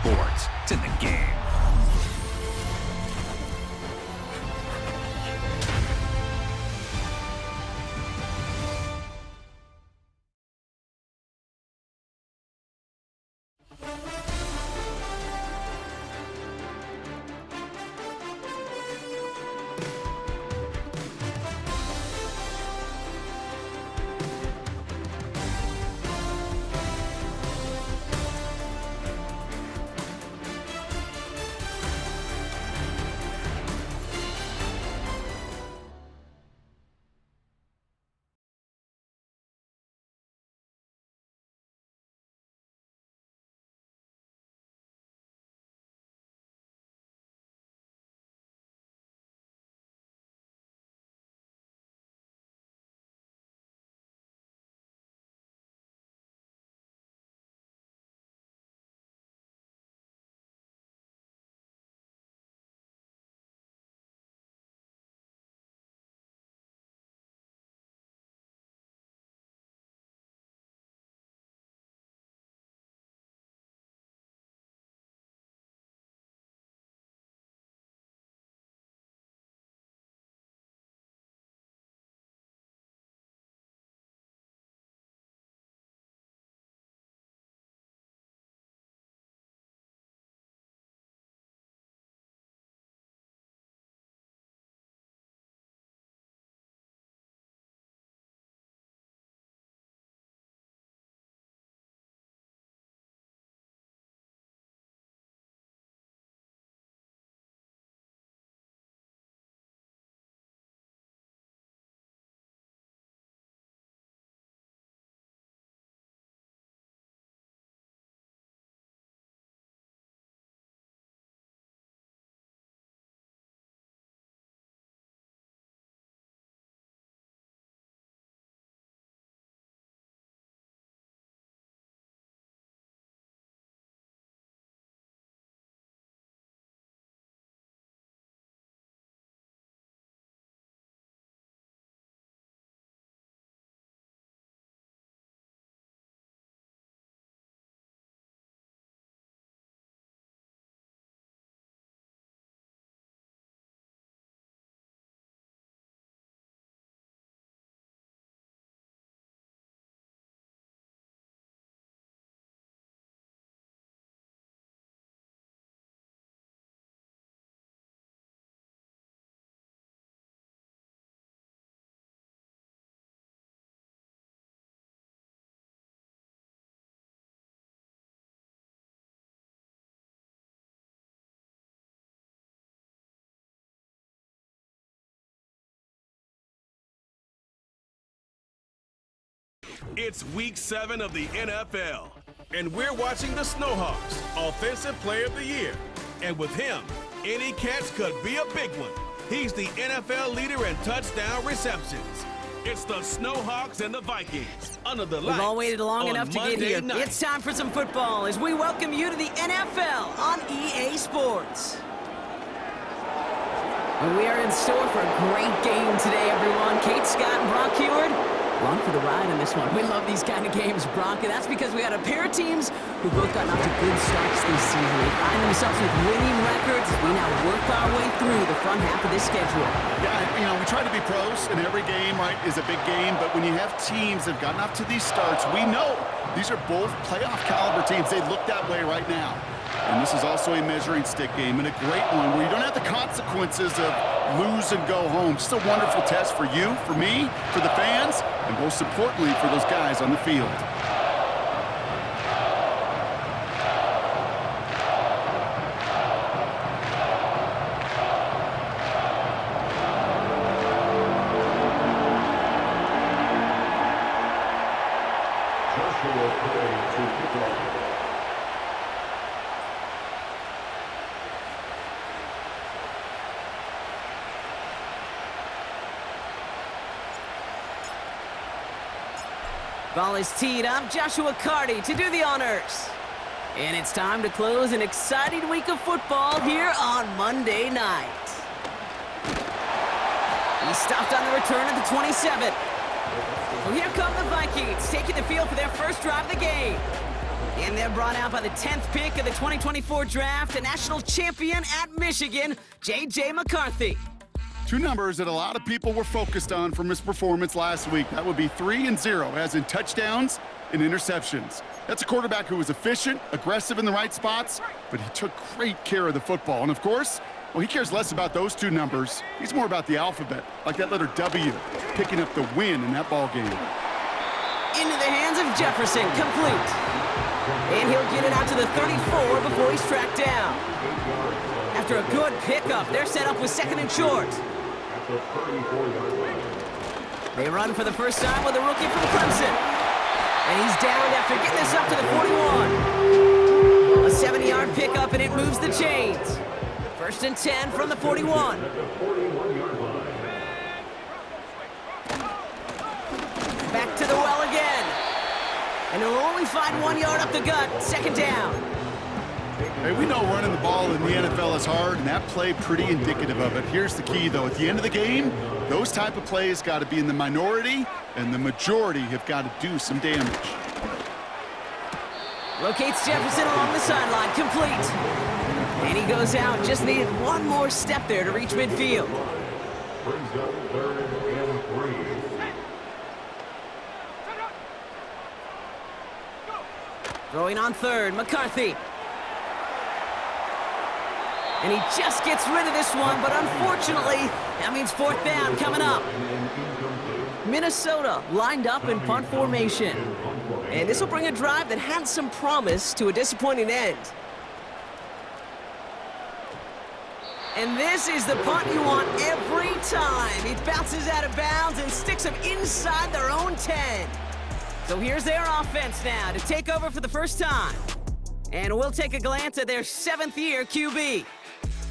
sports. It's in the game. It's week 7 of the NFL, and we're watching the Snowhawks, Offensive Player of the Year. And with him, any catch could be a big one. He's the NFL leader in touchdown receptions. It's the Snowhawks and the Vikings under the lights. We've all waited long enough to get here. Night. It's time for some football as we welcome you to the NFL on EA Sports. And we are in store for a great game today, everyone. Kate Scott and Brock Heward, along for the ride in this one. We love these kind of games, Brock, and that's because we got a pair of teams who both gotten off to good starts this season. They find themselves with winning records as we now work our way through the front half of this schedule. Yeah, we try to be pros, and every game, right, is a big game, but when you have teams that have gotten off to these starts, we know these are both playoff caliber teams. They look that way right now. And this is also a measuring stick game, and a great one where you don't have the consequences of lose and go home. Just a wonderful test for you, for me, for the fans, and most importantly, for those guys on the field. Ball is teed up. Joshua Carty to do the honors. And it's time to close an exciting week of football here on Monday night. He stopped on the return at the 27. Well, here come the Vikings, taking the field for their first drive of the game. And they're brought out by the 10th pick of the 2024 draft, a national champion at Michigan, J.J. McCarthy. Two numbers that a lot of people were focused on from his performance last week. That would be 3 and 0, as in touchdowns and interceptions. That's a quarterback who was efficient, aggressive in the right spots, but he took great care of the football. And of course, well, he cares less about those two numbers. He's more about the alphabet, like that letter W, picking up the win in that ball game. Into the hands of Jefferson, complete. And he'll get it out to the 34 before he's tracked down. After a good pickup, they're set up with 2nd and short. They run for the first time with a rookie from Clemson. And he's downed after getting this up to the 41. A 70-yard pickup, and it moves the chains. 1st and 10 from the 41. Back to the well again. And he'll only find 1 yard up the gut. 2nd down. Hey, we know running the ball in the NFL is hard, and that play pretty indicative of it. Here's the key, though. At the end of the game, those type of plays got to be in the minority, and the majority have got to do some damage. Locates Jefferson along the sideline, complete. And he goes out, just needed one more step there to reach midfield. Brings up 3rd and 3. Throwing on 3rd, McCarthy. And he just gets rid of this one, but unfortunately, that means 4th down coming up. Minnesota lined up in punt formation. And this will bring a drive that had some promise to a disappointing end. And this is the punt you want every time. It bounces out of bounds and sticks them inside their own 10. So here's their offense now to take over for the first time. And we'll take a glance at their 7th-year QB.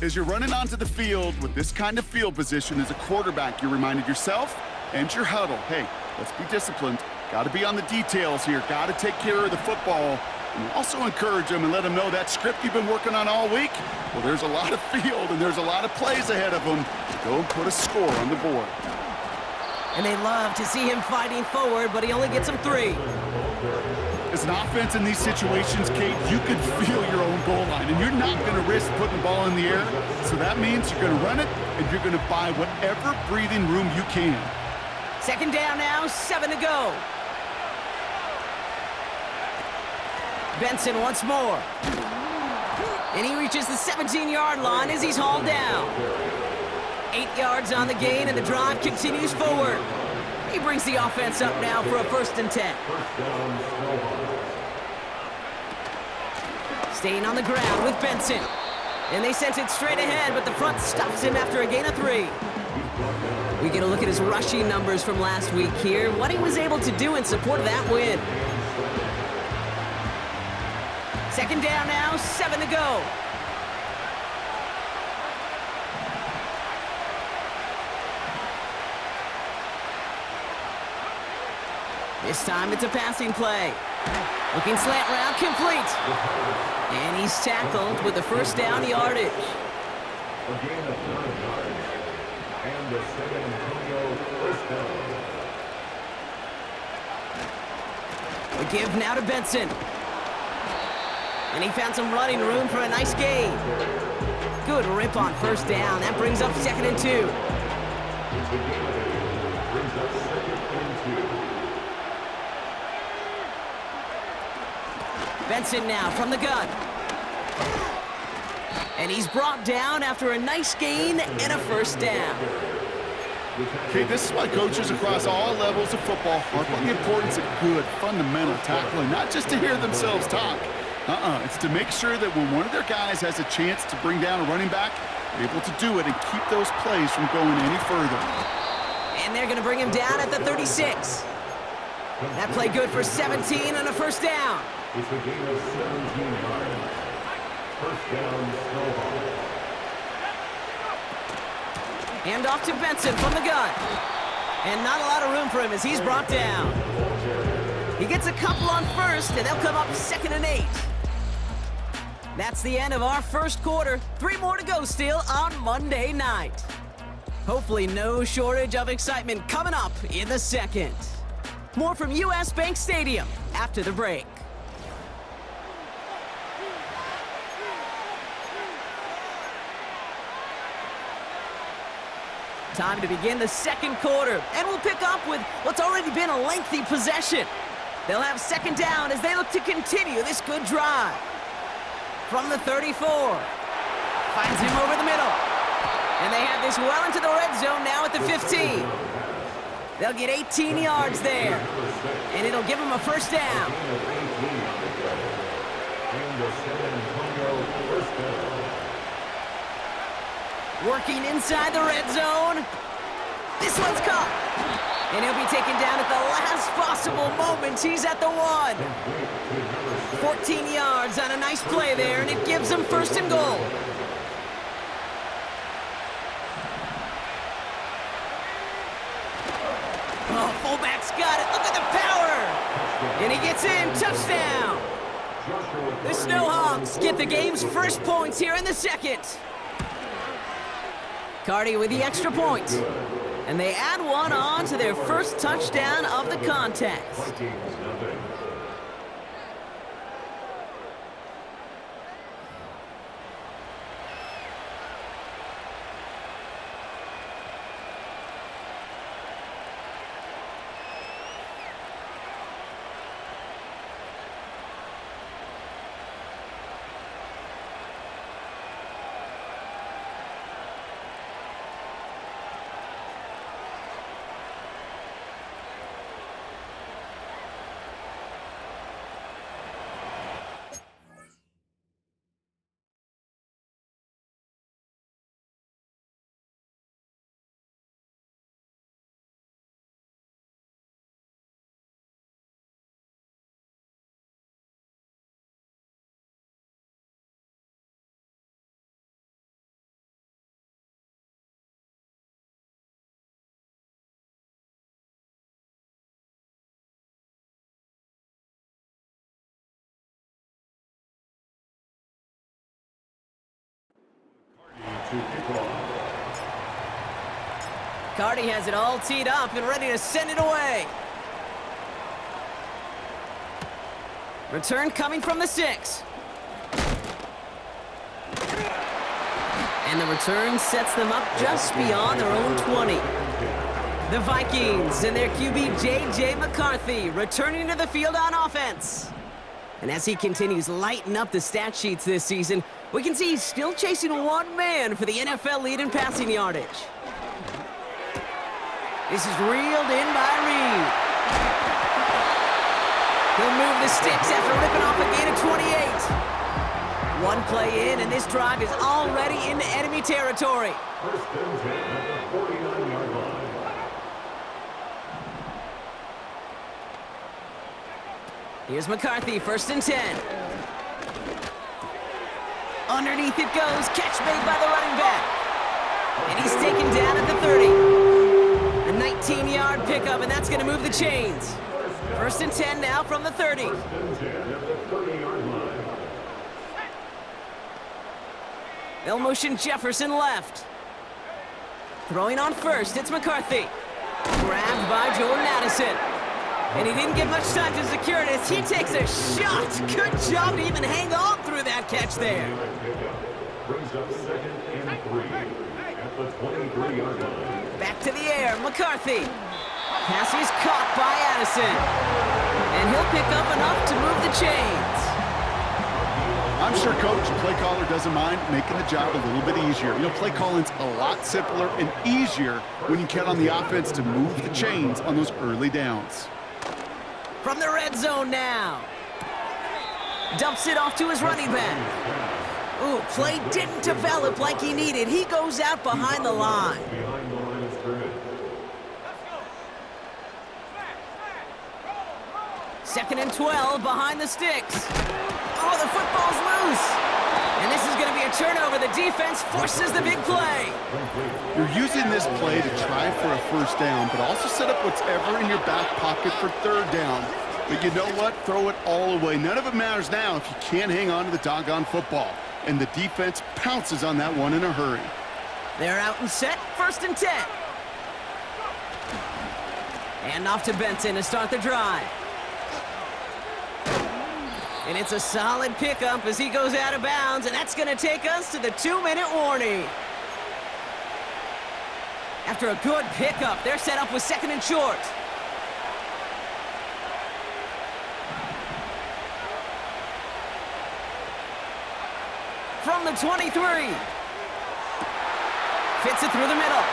As you're running onto the field with this kind of field position as a quarterback, you're reminded yourself and your huddle, hey, let's be disciplined. Got to be on the details here. Got to take care of the football. And also encourage them and let them know that script you've been working on all week, well, there's a lot of field and there's a lot of plays ahead of them. Go and put a score on the board. And they love to see him fighting forward, but he only gets them 3. As an offense in these situations, Kate, you can feel your own goal line, and you're not going to risk putting the ball in the air. So that means you're going to run it, and you're going to buy whatever breathing room you can. 2nd down now, 7 to go. Benson once more. And he reaches the 17-yard line as he's hauled down. 8 yards on the gain, and the drive continues forward. He brings the offense up now for a 1st and 10. Staying on the ground with Benson. And they sent it straight ahead, but the front stops him after a gain of 3. We get a look at his rushing numbers from last week here, what he was able to do in support of that win. 2nd down now, 7 to go. This time it's a passing play. Looking slant route, complete. And he's tackled with the 1st down yardage. A gain of 9 yards. And the San Antonio 1st down. The give now to Benson. And he found some running room for a nice gain. Good rip on 1st down. That brings up 2nd and 2. It's a gain of 8. Brings up 2nd and 2. Benson now from the gun. And he's brought down after a nice gain and a 1st down. Okay, this is why coaches across all levels of football harp on the importance of good, fundamental tackling, not just to hear themselves talk. It's to make sure that when one of their guys has a chance to bring down a running back, they're able to do it and keep those plays from going any further. And they're going to bring him down at the 36. That play good for 17 and a 1st down. It's a gain of 17 yards. 1st down, Snowball. Hand off to Benson from the gun. And not a lot of room for him as he's brought down. He gets a couple on 1st, and they'll come up 2nd and 8. That's the end of our 1st quarter. 3 more to go still on Monday night. Hopefully no shortage of excitement coming up in the 2nd. More from US Bank Stadium after the break. Time to begin the second quarter, and we'll pick up with what's already been a lengthy possession. They'll have second down as they look to continue this good drive. From the 34, finds him over the middle. And they have this well into the red zone now at the 15. They'll get 18 yards there, and it'll give them a first down. Working inside the red zone. This one's caught. And he'll be taken down at the last possible moment. He's at the 1. 14 yards on a nice play there, and it gives them first and goal. Oh, fullback's got it. Look at the power. And he gets in. Touchdown. The Snowhawks get the game's first points here in the second. Cardi with the extra point. And they add one on to their first touchdown of the contest. Cardi has it all teed up and ready to send it away. Return coming from the 6. And the return sets them up just beyond their own 20. The Vikings and their QB J.J. McCarthy returning to the field on offense. And as he continues lighting up the stat sheets this season, we can see he's still chasing one man for the NFL lead in passing yardage. This is reeled in by Reed. He'll move the sticks after ripping off a gain of 28. One play in, and this drive is already into enemy territory. First and 10 at the 49-yard line. Here's McCarthy, first and 10. Underneath it goes, catch made by the running back. And he's taken down at the 30. A 19-yard pickup, and that's going to move the chains. First and 10 now from the 30. First and 10 at the 30-yard line. They'll motion Jefferson left. Throwing on first, it's McCarthy. Grabbed by Jordan Addison. And he didn't get much time to secure it as he takes a shot. Good job to even hang on through that catch there. Brings up second and 3 at the 23-yard line. Back to the air, McCarthy. Pass is caught by Addison. And he'll pick up enough to move the chains. I'm sure Coach, play caller doesn't mind making the job a little bit easier. You know, play calling's a lot simpler and easier when you count on the offense to move the chains on those early downs. From the red zone now. Dumps it off to his running back. Ooh, play didn't develop like he needed. He goes out behind the line. Behind the line of scrimmage. Second and 12 behind the sticks. Oh, the football's loose. And this is going to be a turnover. The defense forces the big play. You're using this play to try for a first down, but also set up whatever in your back pocket for third down. But you know what? Throw it all away. None of it matters now if you can't hang on to the doggone football. And the defense pounces on that one in a hurry. They're out and set. First and 10. And off to Benson to start the drive. And it's a solid pickup as he goes out of bounds, and that's going to take us to the 2-minute warning. After a good pickup, they're set up with 2nd and short. From the 23. Fits it through the middle.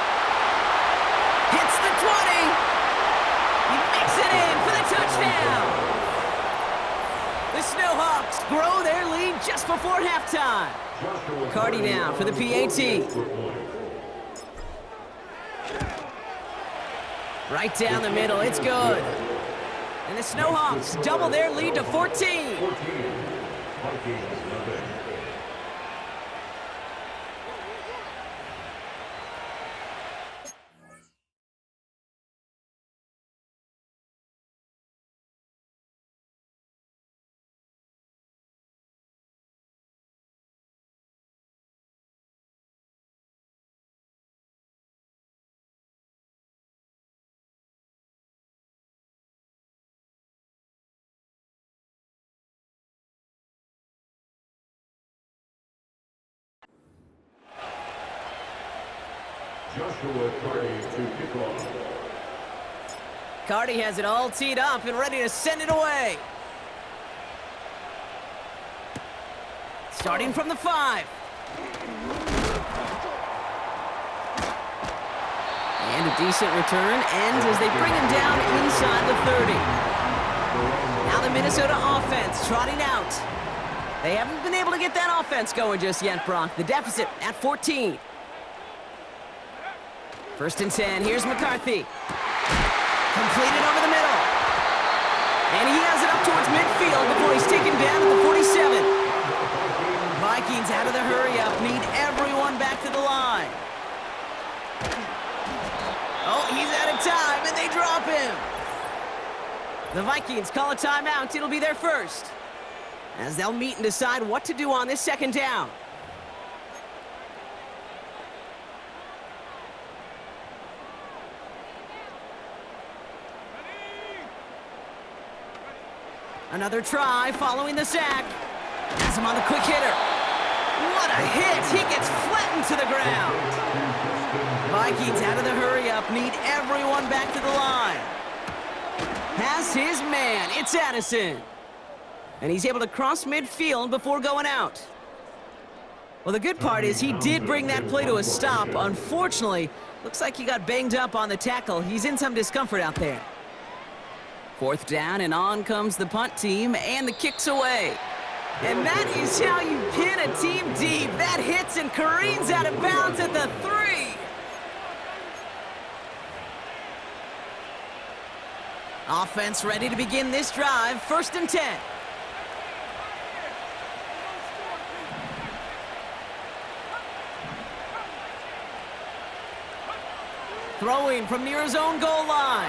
Hits the 20. He makes it in for the touchdown. The Snowhawks grow their lead just before halftime. Carty now for the PAT. Right down the middle, it's good. And the Snowhawks double their lead to 14. Joshua Carty to kick off. Carty has it all teed up and ready to send it away. Starting from the 5. And a decent return ends as they bring him down inside the 30. Now the Minnesota offense trotting out. They haven't been able to get that offense going just yet, Brock. The deficit at 14. 1st and 10, here's McCarthy. Completed over the middle. And he has it up towards midfield before he's taken down at the 47. Vikings out of the hurry-up, need everyone back to the line. Oh, he's out of time, and they drop him. The Vikings call a timeout. It'll be their first, as they'll meet and decide what to do on this 2nd down. Another try following the sack. Has him on the quick hitter. What a hit! He gets flattened to the ground. Vikings out of the hurry-up, need everyone back to the line. Has his man, it's Addison. And he's able to cross midfield before going out. Well, the good part is he did bring that play to a stop. Unfortunately, looks like he got banged up on the tackle. He's in some discomfort out there. 4th down, and on comes the punt team, and the kick's away. And that is how you pin a team deep. That hits and careens out of bounds at the 3. Offense ready to begin this drive. 1st and 10. Throwing from near his own goal line.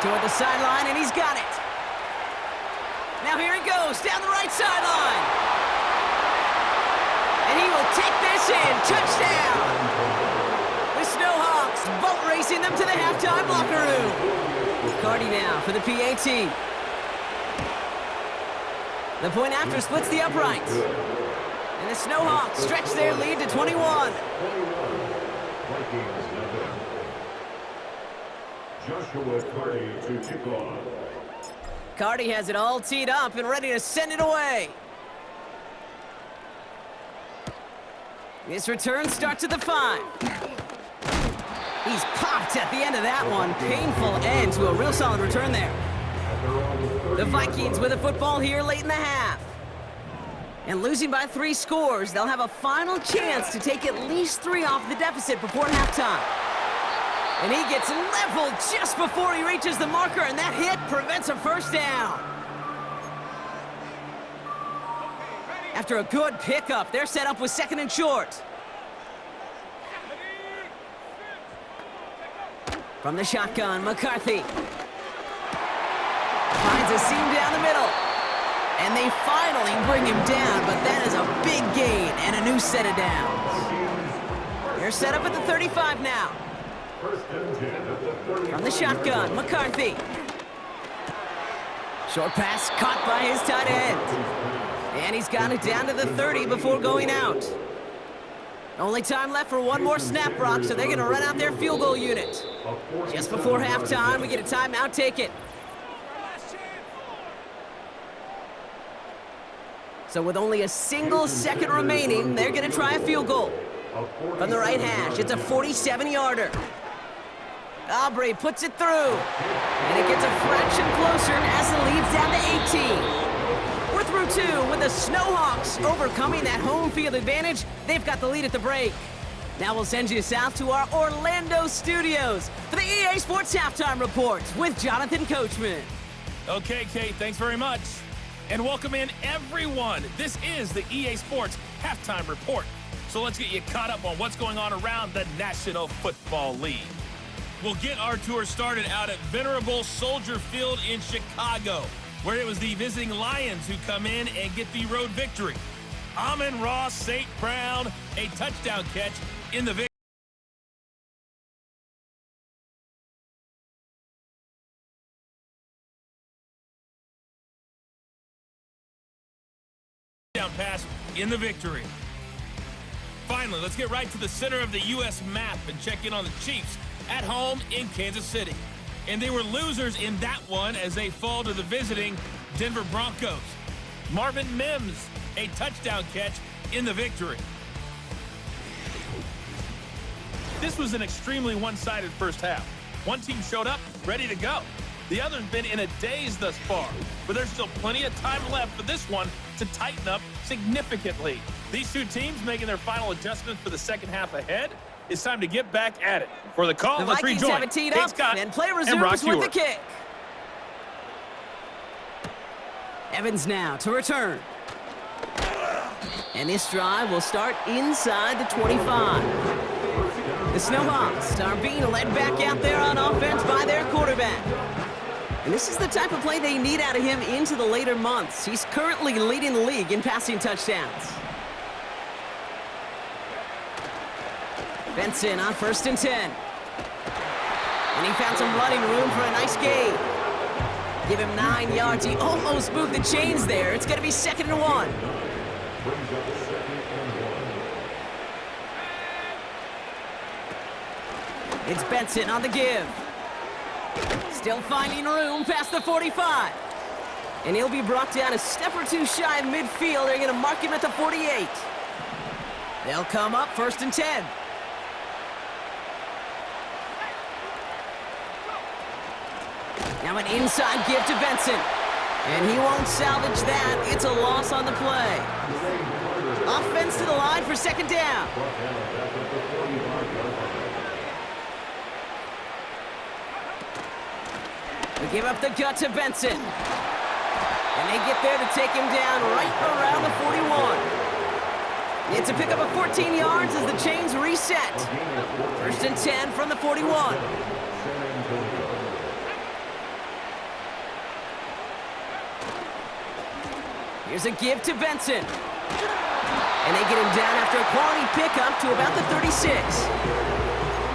Toward the sideline, and he's got it. Now here he goes, down the right sideline. And he will take this in. Touchdown! The Snowhawks boat racing them to the halftime locker room. Carty now for the PAT. The point after splits the uprights. And the Snowhawks stretch their lead to 21. Joshua Carty to kick off. Carty has it all teed up and ready to send it away. This return starts at the 5. He's popped at the end of that one. Painful end to a real solid return there. The Vikings with a football here late in the half. And losing by 3 scores, they'll have a final chance to take at least 3 off the deficit before halftime. And he gets leveled just before he reaches the marker, and that hit prevents a 1st down. After a good pickup, they're set up with 2nd and short. From the shotgun, McCarthy finds a seam down the middle. And they finally bring him down, but that is a big gain and a new set of downs. They're set up at the 35 now. From the shotgun, McCarthy. Short pass caught by his tight end. And he's got it down to the 30 before going out. Only time left for one more snap, Brock, so they're going to run out their field goal unit. Just before halftime, we get a timeout. Take it. So with only a single second remaining, they're going to try a field goal. From the right hash, it's a 47-yarder. Aubrey puts it through. And it gets a fraction closer as the lead's down to 18. We're through two with the Snowhawks overcoming that home field advantage. They've got the lead at the break. Now we'll send you south to our Orlando studios for the EA Sports Halftime Report with Jonathan Coachman. Okay, Kate, thanks very much. And welcome in, everyone. This is the EA Sports Halftime Report. So let's get you caught up on what's going on around the National Football League. We'll get our tour started out at Venerable Soldier Field in Chicago, where it was the visiting Lions who come in and get the road victory. Amon-Ra St. Brown, a touchdown catch in the victory. Pass in the victory. Finally, let's get right to the center of the U.S. map and check in on the Chiefs at home in Kansas City. And they were losers in that one as they fall to the visiting Denver Broncos. Marvin Mims, a touchdown catch in the victory. This was an extremely one-sided first half. One team showed up, ready to go. The other's been in a daze thus far, but there's still plenty of time left for this one to tighten up significantly. These two teams making their final adjustments for the second half ahead. It's time to get back at it. For the call, let's rejoin Kate Scott and play resumes with the kick. Evans now to return. And this drive will start inside the 25. The Snowhawks are being led back out there on offense by their quarterback. And this is the type of play they need out of him into the later months. He's currently leading the league in passing touchdowns. Benson on 1st and 10. And he found some running room for a nice gain. Give him 9 yards. He almost moved the chains there. It's going to be 2nd and 1. It's Benson on the give. Still finding room past the 45. And he'll be brought down a step or two shy of midfield. They're going to mark him at the 48. They'll come up 1st and 10. Now an inside give to Benson. And he won't salvage that. It's a loss on the play. Offense to the line for 2nd down. They give up the gut to Benson. And they get there to take him down right around the 41. It's a pickup of 14 yards as the chains reset. 1st and 10 from the 41. Here's a give to Benson. And they get him down after a quality pickup to about the 36.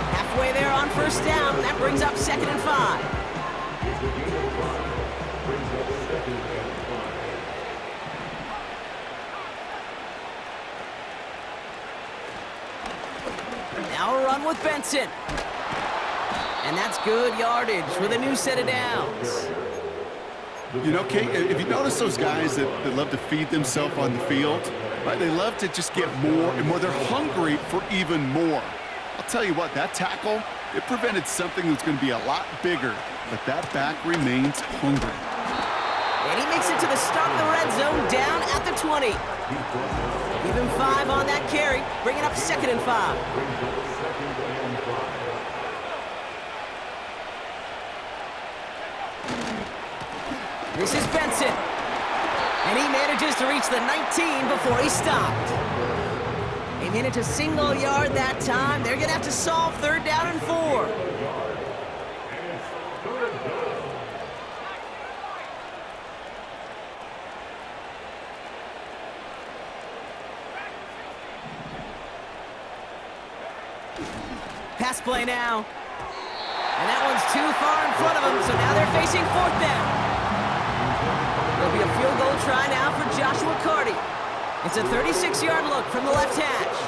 Halfway there on 1st down. That brings up 2nd and 5. Now a run with Benson. And that's good yardage with a new set of downs. You know, Kate, if you notice those guys that love to feed themselves on the field, right? They love to just get more and more. They're hungry for even more. I'll tell you what, that tackle, it prevented something that's going to be a lot bigger, but that back remains hungry. And he makes it to the start of the red zone down at the 20. Give him 5 on that carry, bringing up 2nd and 5. This is Benson. And he manages to reach the 19 before he stopped. They managed a single yard that time. They're going to have to solve 3rd down and 4. Pass play now. And that one's too far in front of them, so now they're facing 4th down. There'll be a field goal try now for Joshua Carty. It's a 36-yard look from the left hash.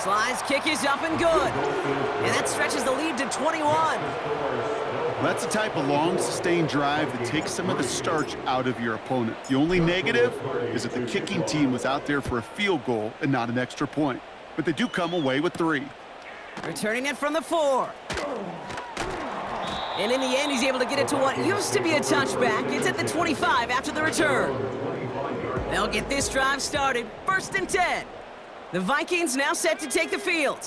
Sly's kick is up and good. And that stretches the lead to 21. That's the type of long, sustained drive that takes some of the starch out of your opponent. The only negative is that the kicking team was out there for a field goal and not an extra point. But they do come away with 3. Returning it from the 4. And in the end, he's able to get it to what used to be a touchback. It's at the 25 after the return. They'll get this drive started. 1st and 10. The Vikings now set to take the field.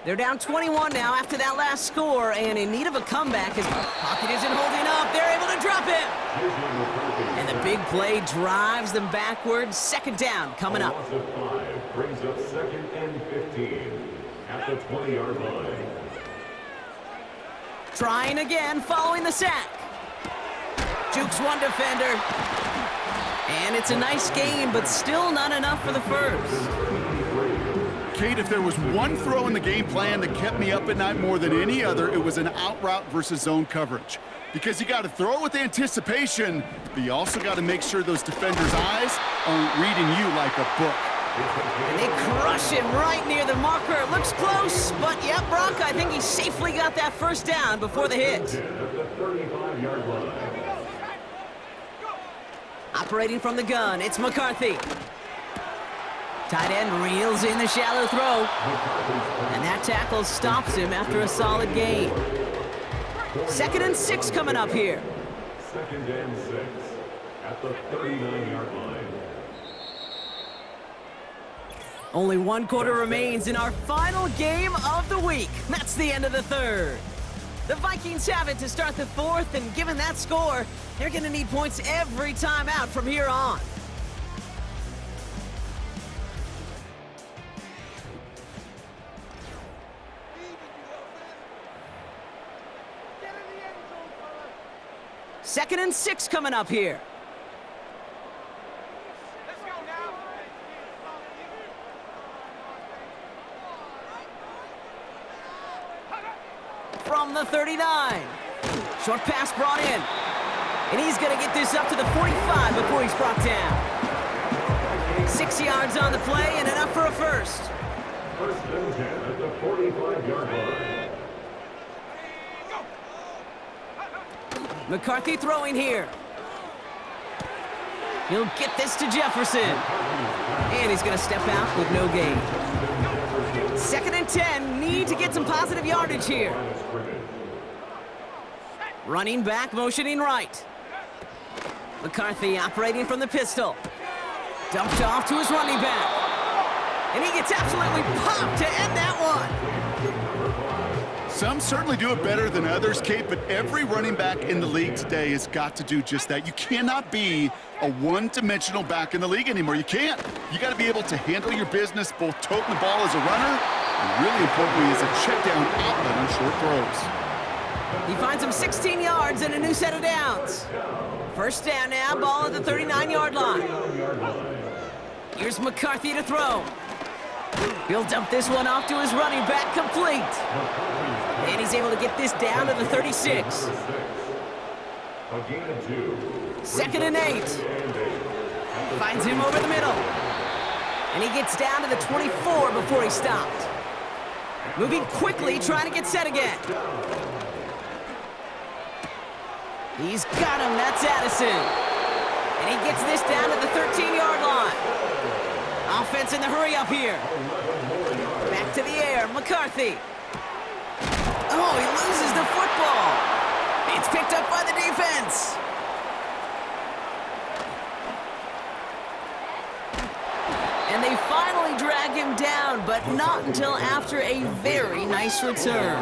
They're down 21 now after that last score, and in need of a comeback as pocket isn't holding up. They're able to drop it. And the big play drives them backwards. 2nd down coming up. A loss of 5 brings up 2nd and 15 at the 20-yard line. Trying again following the sack. Jukes one defender. And it's a nice game, but still not enough for the first. Kate, if there was one throw in the game plan that kept me up at night more than any other, it was an out route versus zone coverage. Because you got to throw it with anticipation, but you also got to make sure those defenders' eyes aren't reading you like a book. And they crush him right near the marker. It looks close, but yeah, Brock, I think he safely got that 1st down before the hit. At the 35-yard line. Operating from the gun, it's McCarthy. Tight end reels in the shallow throw. And that tackle stops him after a solid gain. 2nd and 6 coming up here. 2nd and 6 at the 39-yard line. Only 1 quarter remains in our final game of the week. That's the end of the 3rd. The Vikings have it to start the 4th, and given that score, they're going to need points every time out from here on. Second and 6 coming up here. From the 39. Short pass brought in. And he's going to get this up to the 45 before he's brought down. 6 yards on the play and enough for a first. 1st and 10 at the 45-yard line. McCarthy throwing here. He'll get this to Jefferson. And he's going to step out with no gain. 2nd and 10, need to get some positive yardage here. Running back, motioning right. McCarthy operating from the pistol. Dumped off to his running back. And he gets absolutely popped to end that one. Some certainly do it better than others, Kate, but every running back in the league today has got to do just that. You cannot be a one-dimensional back in the league anymore. You can't. You got to be able to handle your business, both toting the ball as a runner, and really importantly as a check-down outlet on short throws. He finds him 16 yards and a new set of downs. 1st down now, ball at the 39-yard line. Here's McCarthy to throw. He'll dump this one off to his running back, complete. And he's able to get this down to the 36. 2nd and 8. Finds him over the middle. And he gets down to the 24 before he stopped. Moving quickly, trying to get set again. He's got him, that's Addison. And he gets this down to the 13-yard line. Offense in the hurry up here. Back to the air, McCarthy. Oh, he loses the football. It's picked up by the defense. And they finally drag him down, but not until after a very nice return.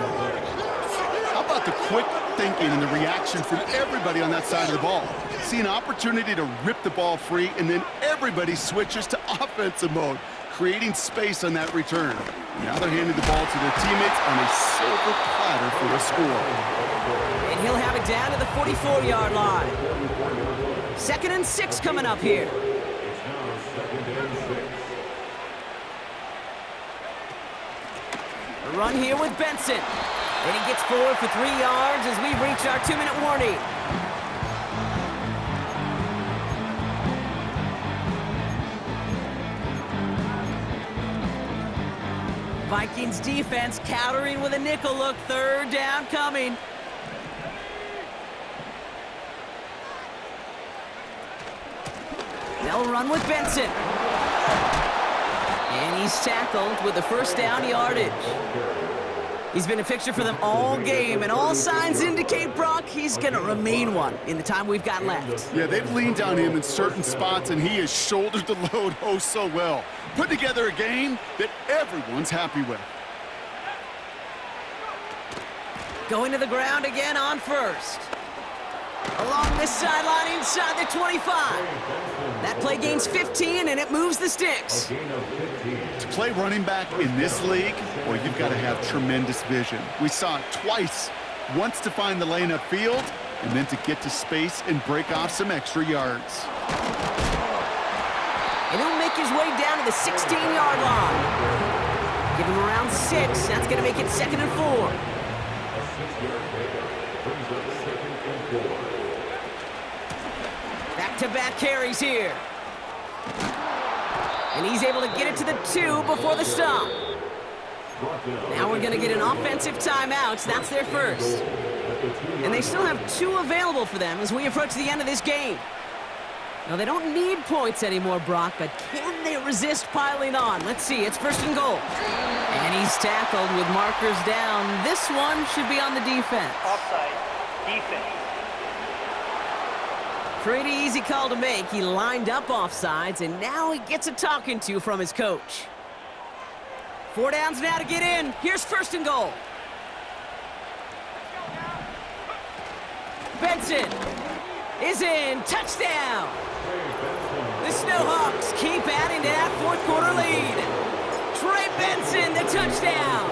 How about the quick thinking and the reaction from everybody on that side of the ball? See an opportunity to rip the ball free, and then everybody switches to offensive mode, creating space on that return. Now they're handing the ball to their teammates on a silver platter for a score. And he'll have it down to the 44-yard line. 2nd and 6 coming up here. A run here with Benson. And he gets forward for 3 yards as we reach our 2-minute warning. Vikings defense countering with a nickel look. Third down coming. They'll run with Benson. And he's tackled with the first down yardage. He's been a fixture for them all game, and all signs indicate, Brock, he's going to remain one in the time we've got left. Yeah, they've leaned on him in certain spots, and he has shouldered the load oh so well. Put together a game that everyone's happy with. Going to the ground again on first. Along this sideline inside the 25. That play gains 15, and it moves the sticks. To play running back in this league, boy, you've got to have tremendous vision. We saw it twice. Once to find the lane upfield, and then to get to space and break off some extra yards. And he'll make his way down to the 16-yard line. Give him around 6. That's going to make it 2nd and 4. A 6-yard gain brings up 2nd and 4. Back-to-back carries here. And he's able to get it to the 2 before the stop. Now we're going to get an offensive timeout. That's their first. And they still have 2 available for them as we approach the end of this game. Now, they don't need points anymore, Brock, but can they resist piling on? Let's see. It's 1st and goal. And he's tackled with markers down. This one should be on the defense. Offside. Defense. Pretty easy call to make. He lined up offsides, and now he gets a talking to from his coach. 4 downs now to get in. Here's 1st and goal. Benson is in. Touchdown. The Snowhawks keep adding to that 4th quarter lead. Trey Benson, the touchdown.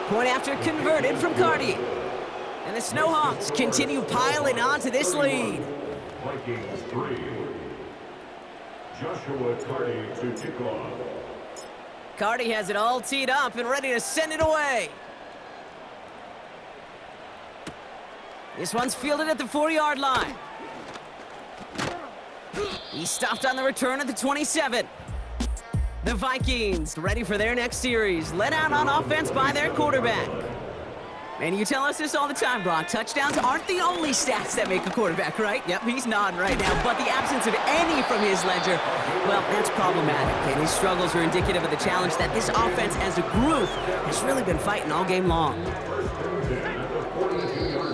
Point after converted from Cardi. And the Snowhawks continue piling onto this lead. Vikings 3. Joshua Cardi to kick off. Cardi has it all teed up and ready to send it away. This one's fielded at the 4-yard line. He stopped on the return at the 27. The Vikings ready for their next series, led out on offense by their quarterback. And you tell us this all the time, Brock. Touchdowns aren't the only stats that make a quarterback, right? Yep, he's nodding right now. But the absence of any from his ledger, well, that's problematic. And his struggles are indicative of the challenge that this offense as a group has really been fighting all game long.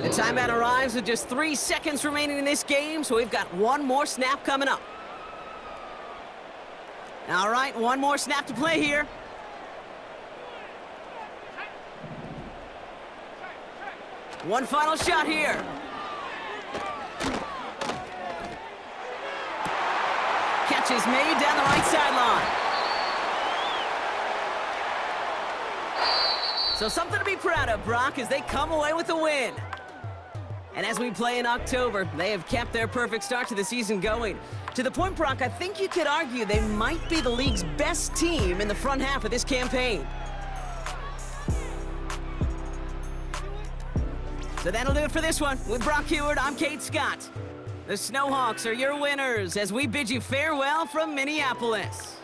The timeout arrives with just 3 seconds remaining in this game, so we've got one more snap coming up. All right, one more snap to play here. One final shot here. Catch is made down the right sideline. So something to be proud of, Brock, as they come away with a win. And as we play in October, they have kept their perfect start to the season going. To the point, Brock, I think you could argue they might be the league's best team in the front half of this campaign. So that'll do it for this one. With Brock Heward, I'm Kate Scott. The Snowhawks are your winners as we bid you farewell from Minneapolis.